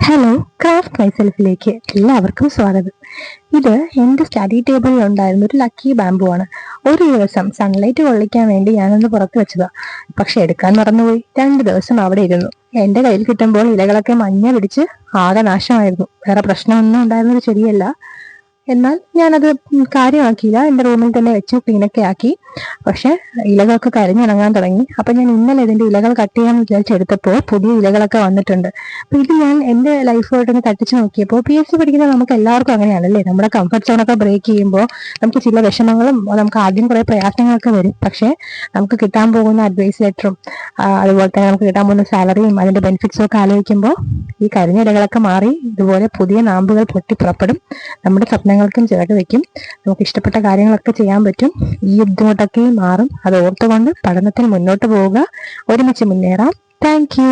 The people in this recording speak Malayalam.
ഹലോ, ക്രാഫ്റ്റ് മൈസെൽഫിലേക്ക് എല്ലാവർക്കും സ്വാഗതം. ഇത് എൻ്റെ സ്റ്റഡി ടേബിളിൽ ഉണ്ടായിരുന്ന ഒരു ലക്കി ബാമ്പു ആണ്. ഒരു ദിവസം സൺലൈറ്റ് കൊള്ളിക്കാൻ വേണ്ടി ഞാനൊന്ന് പുറത്ത് വെച്ചതാ. പക്ഷെ എടുക്കാൻ മറന്നുപോയി. 2 ദിവസം അവിടെ ഇരുന്നു. എന്റെ കയ്യിൽ കിട്ടുമ്പോൾ ഇലകളൊക്കെ മഞ്ഞ പിടിച്ച് ആകെ നാശമായിരുന്നു. വേറെ പ്രശ്നമൊന്നും ഉണ്ടായിരുന്നൊരു ചെടിയല്ല. എന്നാൽ ഞാനത് കാര്യമാക്കിയില്ല. എൻ്റെ റൂമിൽ തന്നെ വെച്ചു, ക്ലീനൊക്കെ ആക്കി. പക്ഷെ ഇലകളൊക്കെ കരിഞ്ഞുണങ്ങാൻ തുടങ്ങി. അപ്പൊ ഞാൻ ഇന്നലെ ഇതിന്റെ ഇലകൾ കട്ട് ചെയ്യാൻ വിചാരിച്ചെടുത്തപ്പോൾ പുതിയ ഇലകളൊക്കെ വന്നിട്ടുണ്ട്. അപ്പൊ ഇത് ഞാൻ എൻ്റെ ലൈഫുമായിട്ടൊന്ന് തട്ടിച്ചു നോക്കിയപ്പോൾ PSC പഠിക്കുന്ന നമുക്ക് എല്ലാവർക്കും അങ്ങനെയാണല്ലേ, നമ്മുടെ കംഫർട്ട് സോണൊക്കെ ബ്രേക്ക് ചെയ്യുമ്പോൾ നമുക്ക് ചില വിഷമങ്ങളും നമുക്ക് ആദ്യം കുറെ പ്രയാസങ്ങളൊക്കെ വരും. പക്ഷെ നമുക്ക് കിട്ടാൻ പോകുന്ന അഡ്വൈസ് ലെറ്ററും അതുപോലെ തന്നെ നമുക്ക് കിട്ടാൻ പോകുന്ന സാലറിയും അതിന്റെ ബെനിഫിറ്റ്സും ഒക്കെ ആലോചിക്കുമ്പോൾ ഈ കരിഞ്ഞ ഇലകളൊക്കെ മാറി ഇതുപോലെ പുതിയ നാമ്പുകൾ പൊട്ടി പുറപ്പെടും. നമ്മുടെ സ്വപ്നങ്ങൾക്കും ചിറക് വെക്കും. നമുക്ക് ഇഷ്ടപ്പെട്ട കാര്യങ്ങളൊക്കെ ചെയ്യാൻ പറ്റും. ഈ ബുദ്ധിമുട്ടൊക്കെ മാറും. അത് ഓർത്തുകൊണ്ട് പഠനത്തിൽ മുന്നോട്ട് പോവുക. ഒരുമിച്ച് മുന്നേറാം. Thank you.